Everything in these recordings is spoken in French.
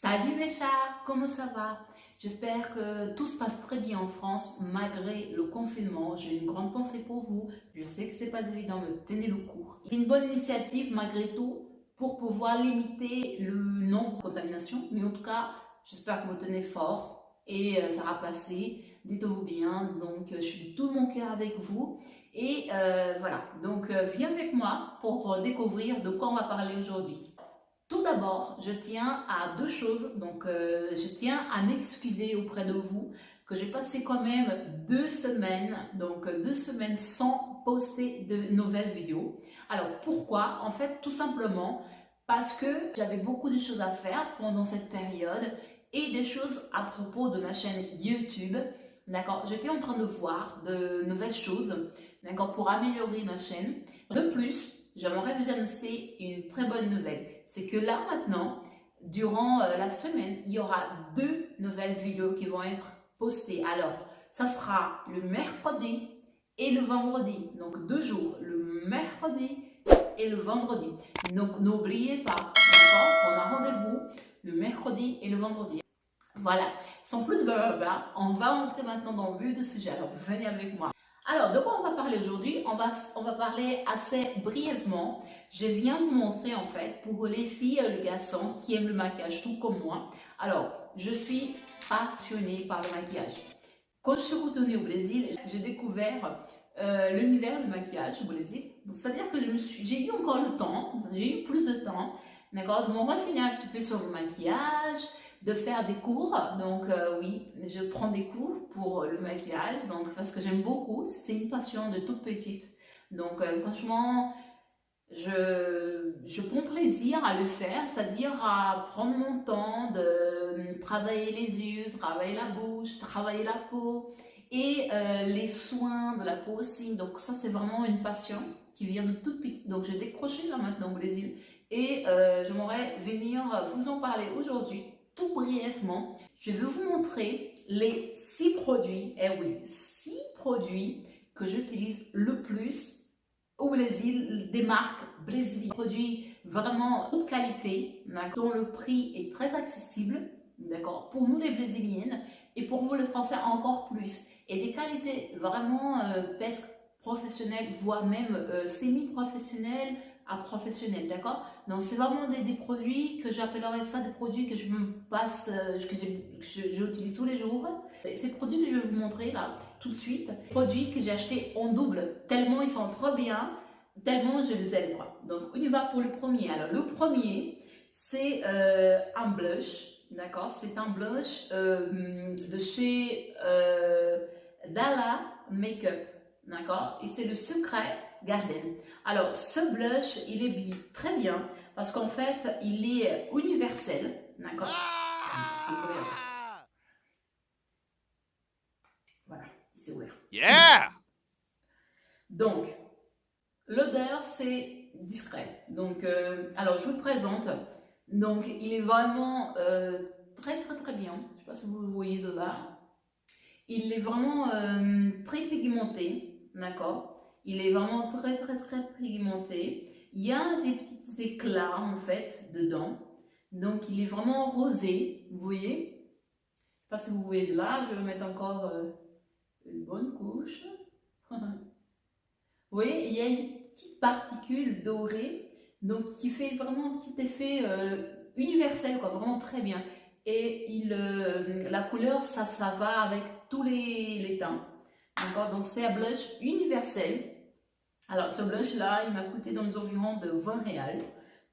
Salut mes chats, comment ça va? J'espère que tout se passe très bien en France malgré le confinement. J'ai une grande pensée pour vous. Je sais que c'est pas évident, mais tenez le coup. C'est une bonne initiative malgré tout pour pouvoir limiter le nombre de contaminations. Mais en tout cas, j'espère que vous tenez fort et ça va passer. Dites-vous bien. Donc, je suis de tout mon cœur avec vous. Et voilà. Donc, viens avec moi pour découvrir de quoi on va parler aujourd'hui. Tout d'abord, je tiens à deux choses. Donc, je tiens à m'excuser auprès de vous que j'ai passé quand même 2 semaines, donc 2 semaines sans poster de nouvelles vidéos. Alors, pourquoi? En fait, tout simplement parce que j'avais beaucoup de choses à faire pendant cette période et des choses à propos de ma chaîne YouTube. D'accord? J'étais en train de voir de nouvelles choses, d'accord, pour améliorer ma chaîne. De plus, j'aimerais vous annoncer une très bonne nouvelle. C'est que là maintenant, durant la semaine, il y aura 2 nouvelles vidéos qui vont être postées. Alors, ça sera le mercredi et le vendredi. Donc 2 jours, le mercredi et le vendredi. Donc n'oubliez pas, d'accord, on a rendez-vous le mercredi et le vendredi. Voilà, sans plus de blablabla, on va entrer maintenant dans le vif du sujet. Alors venez avec moi. Alors, de quoi on va parler aujourd'hui? On va parler assez brièvement. Je viens vous montrer en fait pour les filles et les garçons qui aiment le maquillage tout comme moi. Alors, je suis passionnée par le maquillage. Quand je suis retournée au Brésil, j'ai découvert l'univers du maquillage au Brésil. C'est-à-dire que j'ai eu encore le temps, j'ai eu plus de temps, d'accord, de me renseigner un petit peu sur le maquillage, de faire des cours. Donc oui, je prends des cours pour le maquillage, donc parce que j'aime beaucoup, c'est une passion de toute petite. Donc franchement, je prends plaisir à le faire, c'est-à-dire à prendre mon temps de travailler les yeux, travailler la bouche, travailler la peau et les soins de la peau aussi. Donc ça, c'est vraiment une passion qui vient de toute petite. Donc j'ai décroché là maintenant au Brésil et j'aimerais venir vous en parler aujourd'hui. Tout brièvement, je vais vous montrer les 6 produits, eh oui, 6 produits que j'utilise le plus au Brésil, des marques brésiliennes, produits vraiment haute qualité, dont le prix est très accessible, d'accord, pour nous les Brésiliennes et pour vous les Français encore plus, et des qualités vraiment presque professionnelles, voire même semi-professionnelles à professionnelles, d'accord. Donc c'est vraiment des produits que j'appellerais ça des produits que je me passe, que j'utilise tous les jours. Et ces produits que je vais vous montrer là tout de suite, produits que j'ai achetés en double, tellement ils sont trop bien, tellement je les aime quoi. Donc on y va pour le premier. Alors le premier, c'est un blush, d'accord, c'est un blush de chez Dalla Makeup, d'accord, et c'est le Secret Garden. Alors ce blush, il est très bien parce qu'en fait, il est universel, d'accord. Voilà, il s'est ouvert. Yeah! Donc, l'odeur, c'est discret. Donc, alors, je vous présente. Donc, il est vraiment très, très, très bien. Je ne sais pas si vous le voyez de là. Il est vraiment très pigmenté, d'accord? Il est vraiment très, très, très pigmenté. Il y a des petits éclats, en fait, dedans. Donc, il est vraiment rosé, vous voyez? Je ne sais pas si vous voyez de là. Je vais mettre encore une bonne couche. Vous voyez, il y a une petite particule dorée, donc qui fait vraiment un petit effet universel, quoi, vraiment très bien. Et la couleur, ça va avec tous les teints. D'accord, donc c'est un blush universel. Alors ce blush là, il m'a coûté dans les environs de 20 réals.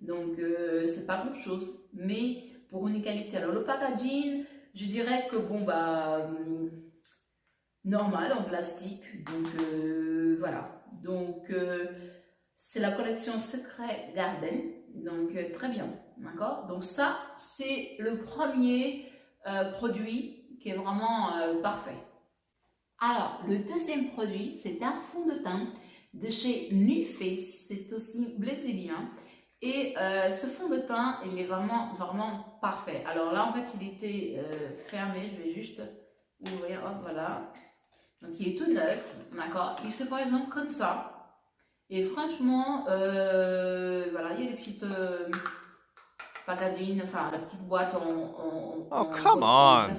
Donc c'est pas grand chose, mais pour une qualité. Alors le packaging, je dirais que bon bah normal en plastique. Donc voilà. Donc c'est la collection Secret Garden. Donc très bien. D'accord. Donc ça c'est le premier produit qui est vraiment parfait. Alors le deuxième produit, c'est un fond de teint de chez NuFace. C'est aussi brésilien. Et ce fond de teint, il est vraiment, vraiment parfait. Alors là, en fait, il était fermé. Je vais juste ouvrir. Hop, voilà. Donc, il est tout neuf. D'accord. Il se présente comme ça. Et franchement, voilà, il y a des petites... packaging, enfin la petite boîte Oh, come on.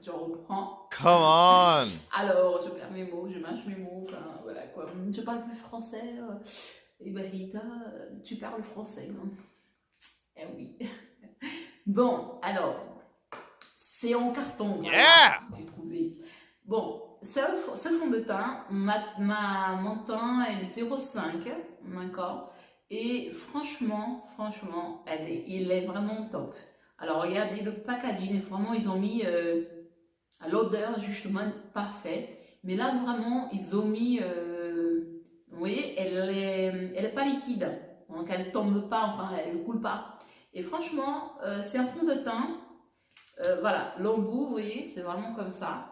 Je reprends. Come on. Alors, je perds mes mots, je mâche mes mots, enfin voilà quoi. Je parle plus français. Et ben Rita, tu parles français. Hein. Eh oui. Bon, alors, c'est en carton. Voilà, Yeah. j'ai trouvé. Bon, ce fond de teint, mon teint est 0,5, d'accord. Et franchement, il est vraiment top. Alors regardez le packaging, vraiment ils ont mis l'odeur justement parfaite. Mais là vraiment ils ont mis, vous voyez, elle est pas liquide, donc elle tombe pas, enfin elle ne coule pas. Et franchement, c'est un fond de teint, voilà, l'embout, vous voyez, c'est vraiment comme ça.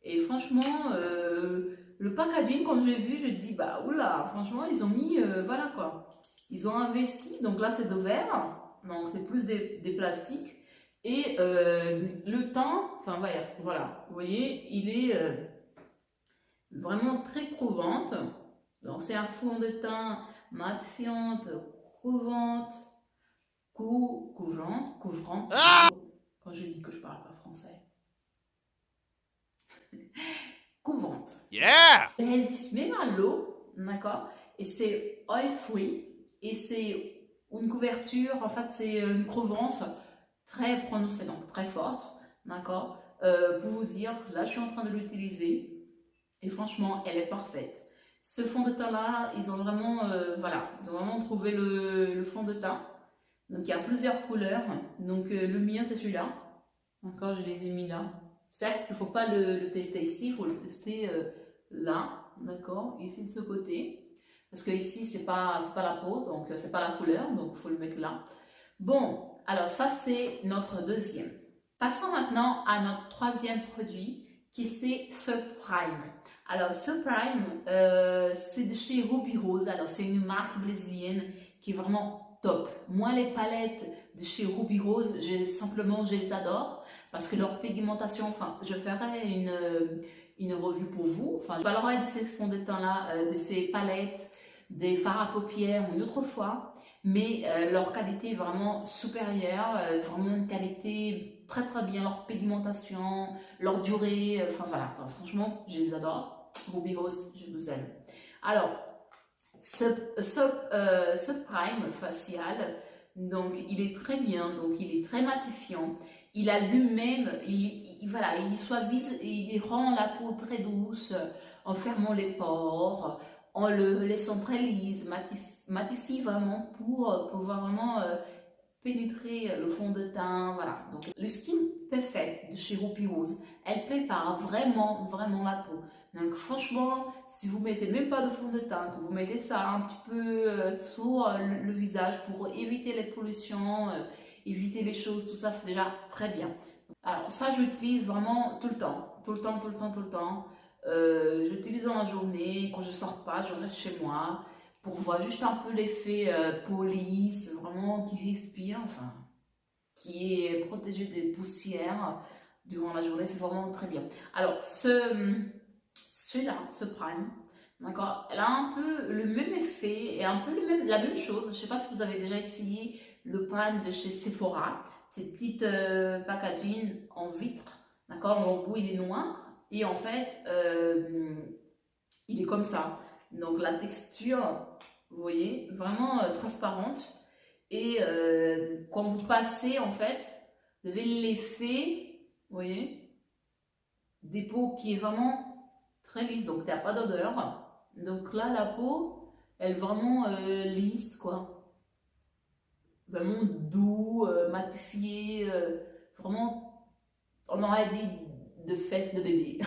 Et franchement, le packaging, quand j'ai vu, je dis, bah oula, franchement, ils ont mis, voilà quoi. Ils ont investi, donc là c'est de verre, donc c'est plus des plastiques. Et le teint, enfin voilà, vous voyez, il est vraiment très couvrante. Donc c'est un fond de teint matifiante, couvrante, couvrante. Ah! Quand je dis que je parle pas français. Couvrante. Yeah. Elle résiste même à l'eau, d'accord? Et c'est oil free. Et c'est une couverture, en fait, c'est une couvrance très prononcée, donc très forte, d'accord? Pour vous dire, là, je suis en train de l'utiliser. Et franchement, elle est parfaite. Ce fond de teint là, ils ont vraiment, voilà, ils ont vraiment trouvé le fond de teint. Donc il y a plusieurs couleurs. Donc le mien c'est celui-là. Encore, je les ai mis là. Certes, il ne faut pas le tester ici, il faut le tester là, d'accord, ici de ce côté. Parce que ici c'est pas la peau, donc c'est pas la couleur, donc il faut le mettre là. Bon, alors ça c'est notre deuxième. Passons maintenant à notre troisième produit qui c'est Subprime. Alors Subprime, c'est de chez Ruby Rose. Alors c'est une marque brésilienne qui est vraiment top. Moi les palettes de chez Ruby Rose, je les adore parce que leur pigmentation, enfin je ferai une revue pour vous. Enfin je parlerai de ces fonds de teint là, de ces palettes, des fards à paupières une autre fois. Mais leur qualité est vraiment supérieure, vraiment une qualité très très bien, leur pigmentation, leur durée, enfin voilà, franchement, je les adore. Ruby Rose, je vous aime. Alors, ce prime facial, donc il est très bien, donc il est très matifiant. Il a lui-même, voilà, il suavise, il rend la peau très douce en fermant les pores, en le laissant très lisse, matifie vraiment pour pouvoir vraiment pénétrer le fond de teint, voilà. Donc le Skin Perfect de chez Ruby Rose, elle prépare vraiment la peau. Donc franchement, si vous mettez même pas de fond de teint, que vous mettez ça un petit peu sur le visage pour éviter les pollutions, éviter les choses, tout ça, c'est déjà très bien. Alors ça, j'utilise vraiment tout le temps. J'utilise dans la journée, quand je sors pas, je reste chez moi pour voir juste un peu l'effet police, vraiment qui respire, enfin, qui est protégé des poussières durant la journée, c'est vraiment très bien. Alors, celui-là, ce prime, d'accord, elle a un peu le même effet et un peu la même chose. Je ne sais pas si vous avez déjà essayé le prime de chez Sephora, cette petite packaging en vitre, d'accord, l'embout il est noir et en fait, il est comme ça. Donc la texture, vous voyez, vraiment transparente. Et quand vous passez, en fait, vous avez l'effet, vous voyez, des peaux qui est vraiment très lisse. Donc, il n'y a pas d'odeur. Donc là, la peau, elle est vraiment lisse, quoi. Vraiment doux, matifié. Vraiment, on aurait dit de fesses de bébé.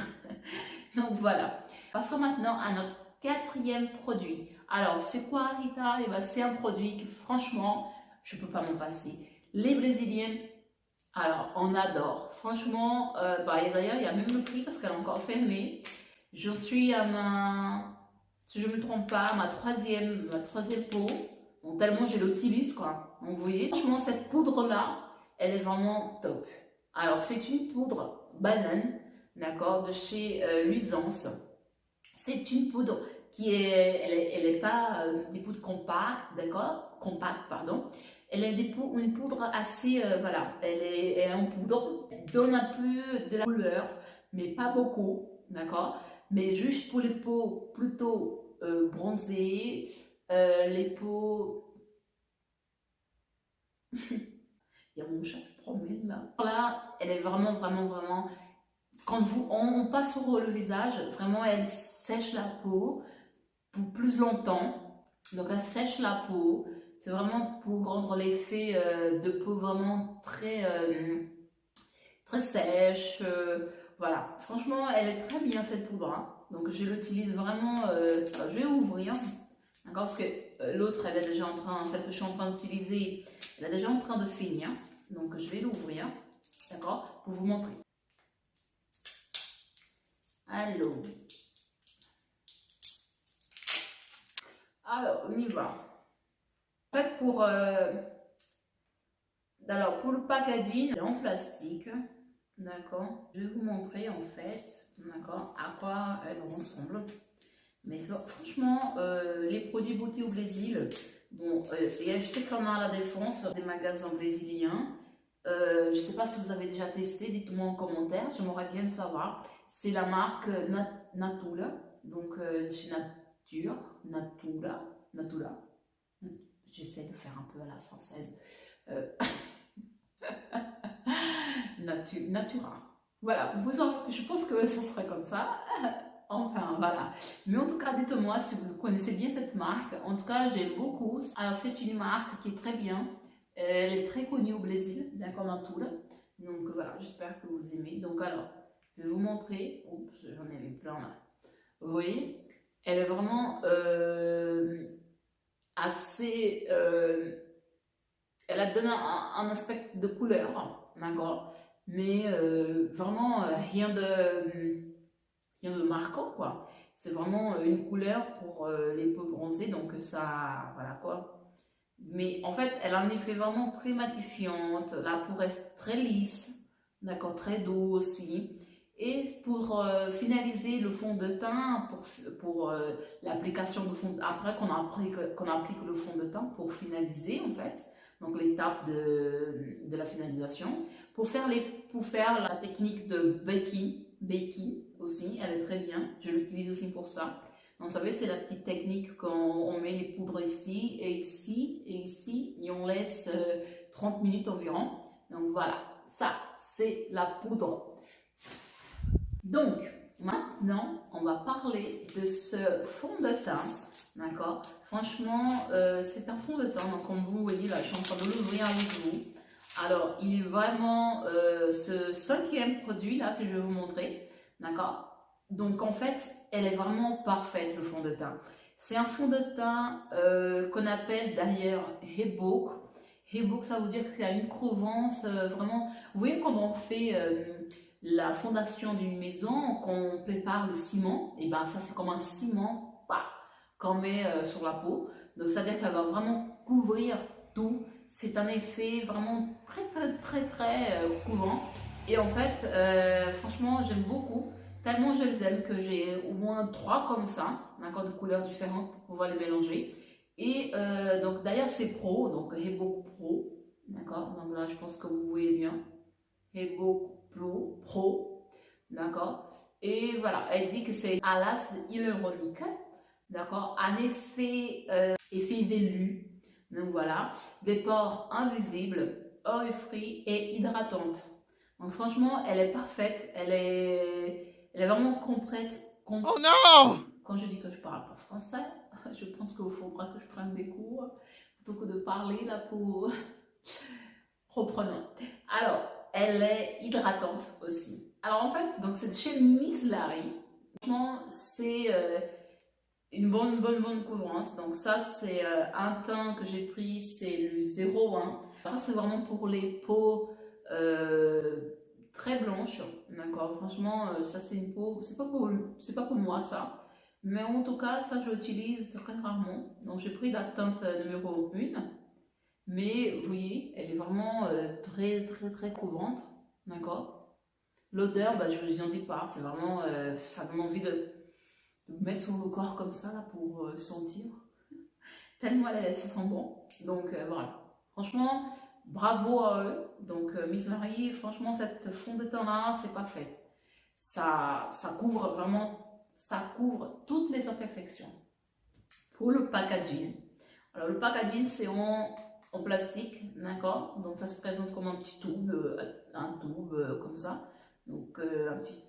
Donc voilà. Passons maintenant à notre quatrième produit. Alors, c'est quoi Rita? Eh ben, c'est un produit que franchement, je ne peux pas m'en passer. Les Brésiliennes, alors on adore. Franchement, d'ailleurs, il y a même le prix parce qu'elle est encore fermée. Je suis à si je ne me trompe pas, ma troisième peau. Donc, tellement je l'utilise, quoi. Donc, vous voyez, franchement, cette poudre-là, elle est vraiment top. Alors, c'est une poudre banane, d'accord, de chez Luisance. C'est une poudre qui est, elle est pas des poudres compactes, d'accord. compacte, pardon. Elle est une poudre assez, voilà, elle est en poudre, elle donne un peu de la couleur, mais pas beaucoup, d'accord? Mais juste pour les peaux plutôt bronzées, les peaux... Il y a mon chat qui se promène là. Là, elle est vraiment, vraiment, vraiment... Quand on passe sur le visage, vraiment, elle sèche la peau pour plus longtemps. Donc, elle sèche la peau. C'est vraiment pour rendre l'effet de peau vraiment très sèche. Voilà. Franchement, elle est très bien cette poudre. Hein. Donc, je l'utilise vraiment... je vais ouvrir. D'accord? Parce que l'autre, elle est déjà en train... Celle que je suis en train d'utiliser, elle est déjà en train de finir. Donc, je vais l'ouvrir. D'accord? Pour vous montrer. Alors, on y va. En fait, pour le packaging en plastique, d'accord, je vais vous montrer en fait, d'accord, à quoi elle ressemble. Mais franchement, les produits beauté au Brésil, bon, je sais qu'on a à la Défense des magasins brésiliens. Je ne sais pas si vous avez déjà testé, dites-moi en commentaire, j'aimerais bien le savoir. C'est la marque Natura, donc chez Natura. J'essaie de faire un peu à la française. Natura. Voilà, je pense que ça serait comme ça. Enfin, voilà. Mais en tout cas, dites-moi si vous connaissez bien cette marque. En tout cas, j'aime beaucoup. Alors, c'est une marque qui est très bien. Elle est très connue au Brésil, d'accord, Natura. Donc, voilà, j'espère que vous aimez. Donc, alors, je vais vous montrer. Oups, j'en ai mis plein là. Vous voyez, elle est vraiment assez... elle a donné un aspect de couleur, d'accord, mais vraiment rien de marquant, quoi. C'est vraiment une couleur pour les peaux bronzées, donc ça, voilà quoi. Mais en fait, elle a un effet vraiment très matifiante, la peau reste très lisse, d'accord, très doux aussi. Et pour finaliser le fond de teint, pour l'application de fond, après qu'on applique le fond de teint, pour finaliser en fait, donc l'étape de la finalisation, pour faire la technique de baking aussi, elle est très bien, je l'utilise aussi pour ça. Donc vous savez, c'est la petite technique quand on met les poudres ici, et ici, et on laisse 30 minutes environ. Donc voilà, ça c'est la poudre. Donc, maintenant, on va parler de ce fond de teint, d'accord? Franchement, c'est un fond de teint, donc comme vous voyez, là, je suis en train de l'ouvrir avec vous. Alors, il est vraiment ce 5e produit, là, que je vais vous montrer, d'accord? Donc, en fait, elle est vraiment parfaite, le fond de teint. C'est un fond de teint qu'on appelle d'ailleurs Hebook. Hebook, ça veut dire qu'il y a une couvrance vraiment... Vous voyez, quand on fait... la fondation d'une maison, qu'on prépare le ciment, et ben ça c'est comme un ciment qu'on met sur la peau. Donc ça veut dire qu'elle va vraiment couvrir tout. C'est un effet vraiment très couvrant. Et en fait, franchement, j'aime beaucoup. Tellement je les aime que j'ai au moins 3 comme ça, d'accord, de couleurs différentes pour pouvoir les mélanger. Et donc d'ailleurs c'est Pro, donc Hebook Pro, d'accord. Donc là je pense que vous voyez bien. Hebook Pro, d'accord. Et voilà, elle dit que c'est à l'acide hyaluronique, d'accord, un effet velu, donc voilà, des pores invisibles, oil free et hydratante. Donc franchement, elle est parfaite, elle est vraiment complète. Oh non! Quand je dis que je parle pas français, je pense qu'il faudra que je prenne des cours plutôt que de parler là pour reprenons. Alors, elle est hydratante aussi. Alors en fait, donc c'est chez Miss Larry. Franchement, c'est une bonne couvrance. Donc ça, c'est un teint que j'ai pris, c'est le 01. Ça, c'est vraiment pour les peaux très blanches. D'accord. Franchement, ça c'est une peau, c'est pas pour moi ça. Mais en tout cas, ça je l'utilise très rarement. Donc j'ai pris la teinte numéro 1. Mais vous voyez, elle est vraiment très couvrante, d'accord. L'odeur, je ne vous en dis pas, c'est vraiment, ça donne envie de mettre sur le corps comme ça là, pour sentir. tellement ça sent bon. Donc voilà, franchement, bravo à eux. Donc Miss Marie, franchement, cette fond de teint là, c'est parfait. Ça couvre vraiment, ça couvre toutes les imperfections. Pour le packaging, alors le packaging c'est en plastique, d'accord? Donc ça se présente comme un petit tube, comme ça. Donc un petit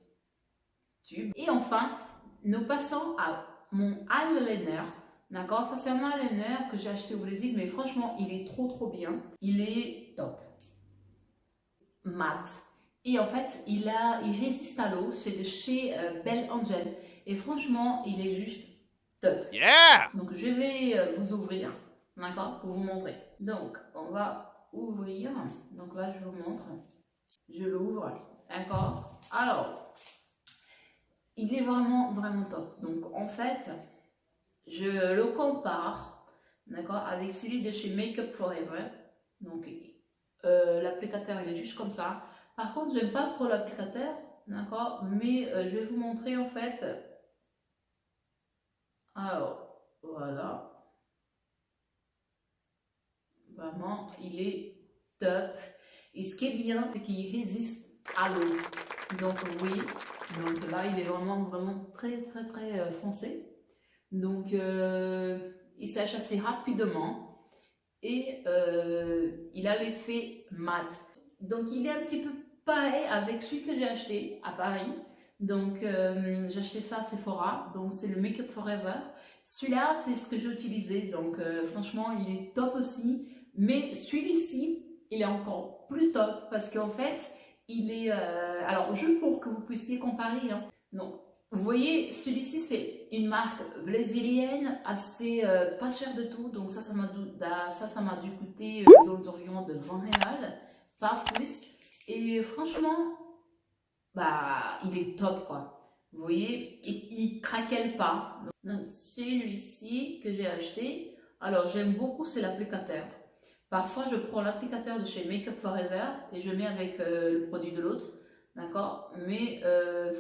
tube. Et enfin, nous passons à mon eyeliner. D'accord, ça c'est un eyeliner que j'ai acheté au Brésil, mais franchement, il est trop bien. Il est top. Mat. Et en fait, il résiste à l'eau. C'est de chez Belle Angel. Et franchement, il est juste top. Yeah! Donc, je vais vous ouvrir, d'accord, pour vous montrer. Donc, on va ouvrir. Donc là, je vous montre. Je l'ouvre, d'accord. Alors, il est vraiment top. Donc, en fait, je le compare, d'accord, avec celui de chez Make Up Forever. Donc, l'applicateur, il est juste comme ça. Par contre, j'aime pas trop l'applicateur, d'accord, mais je vais vous montrer en fait. Alors, voilà. Vraiment, il est top. Et ce qui est bien, c'est qu'il résiste à l'eau. Donc, oui, donc là, il est vraiment très foncé. Donc, il sèche assez rapidement et il a l'effet mat. Donc, il est un petit peu pareil avec celui que j'ai acheté à Paris. Donc, j'ai acheté ça à Sephora. Donc, c'est le Make Up Forever. Celui-là, c'est ce que j'ai utilisé. Donc, franchement, il est top aussi. Mais celui-ci, il est encore plus top parce qu'en fait, il est... alors, juste pour que vous puissiez comparer. Hein. Donc, vous voyez, celui-ci, c'est une marque brésilienne assez pas chère de tout. Donc, ça m'a dû coûter dans les environs de 20 réals, pas plus. Et franchement, bah, il est top, quoi. Vous voyez, il craquelle pas. Donc, celui-ci que j'ai acheté, alors, j'aime beaucoup, c'est l'applicateur. Parfois, je prends l'applicateur de chez Make Up Forever et je mets avec le produit de l'autre. D'accord? Mais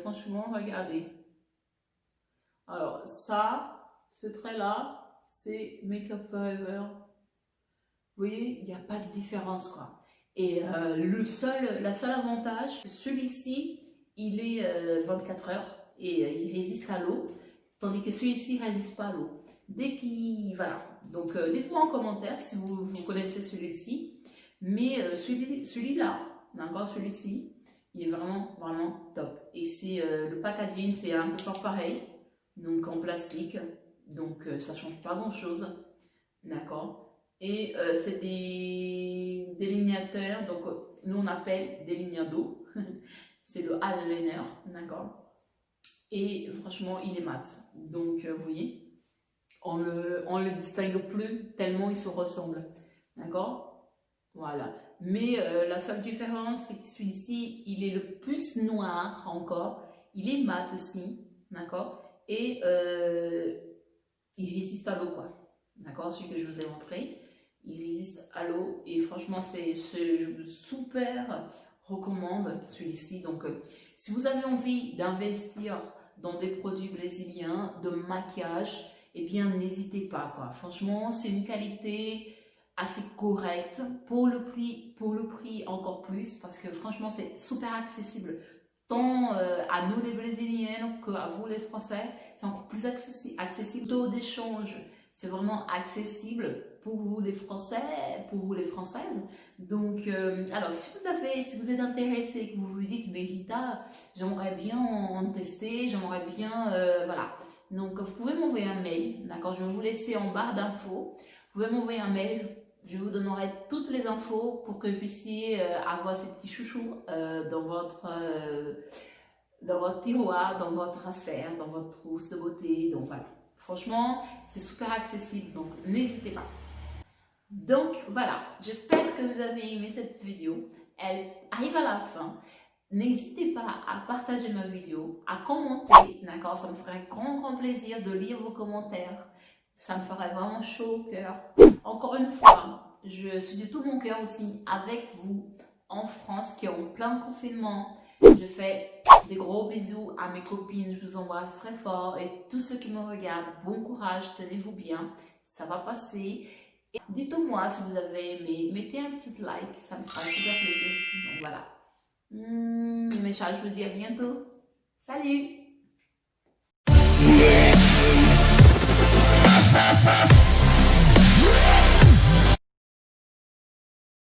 franchement, regardez. Alors, ça, ce trait-là, c'est Make Up Forever. Vous voyez, il n'y a pas de différence, quoi. Et la seule avantage, celui-ci, il est 24 heures et il résiste à l'eau. Tandis que celui-ci ne résiste pas à l'eau. Dès qu'il... Voilà. Donc, dites-moi en commentaire si vous connaissez celui-ci. Mais celui-là, d'accord, celui-ci, il est vraiment top. Et c'est le packaging, c'est un peu pareil. Donc, en plastique. Donc, ça ne change pas grand-chose. D'accord. Et c'est des délignateurs. Donc, nous, on appelle délignado. C'est le eyeliner. D'accord. Et franchement, il est mat. Donc, vous voyez, on le distingue plus tellement ils se ressemblent. D'accord? Voilà. Mais la seule différence, c'est que celui-ci, il est le plus noir encore. Il est mat aussi. D'accord? Et il résiste à l'eau, quoi. D'accord? Celui que je vous ai montré, il résiste à l'eau. Et franchement, je super recommande celui-ci. Donc, si vous avez envie d'investir dans des produits brésiliens de maquillage, eh bien n'hésitez pas, quoi. Franchement, c'est une qualité assez correcte pour le prix encore plus, parce que franchement c'est super accessible tant à nous les Brésiliennes qu'à vous les Français. C'est encore plus accessible. Taux d'échange, c'est vraiment accessible pour vous les Français, pour vous les Françaises. Donc, alors si vous êtes intéressé, que vous vous dites, mais Rita, j'aimerais bien en tester, j'aimerais bien, voilà. Donc, vous pouvez m'envoyer un mail, d'accord? Je vais vous laisser en barre d'infos. Vous pouvez m'envoyer un mail, je vous donnerai toutes les infos pour que vous puissiez avoir ces petits chouchous dans votre tiroir, dans votre affaire, dans votre trousse de beauté. Donc, voilà. Franchement, c'est super accessible, donc n'hésitez pas. Donc voilà, j'espère que vous avez aimé cette vidéo. Elle arrive à la fin. N'hésitez pas à partager ma vidéo, à commenter, d'accord? Ça me ferait grand plaisir de lire vos commentaires. Ça me ferait vraiment chaud au cœur. Encore une fois, je suis de tout mon cœur aussi avec vous en France qui est en plein confinement. Je fais des gros bisous à mes copines, je vous embrasse très fort et tous ceux qui me regardent, bon courage, tenez-vous bien. ça va passer. Et dites-moi si vous avez aimé, mettez un petit like, ça me fera super plaisir aussi. Donc voilà. Mes chers, je vous dis à bientôt. Salut!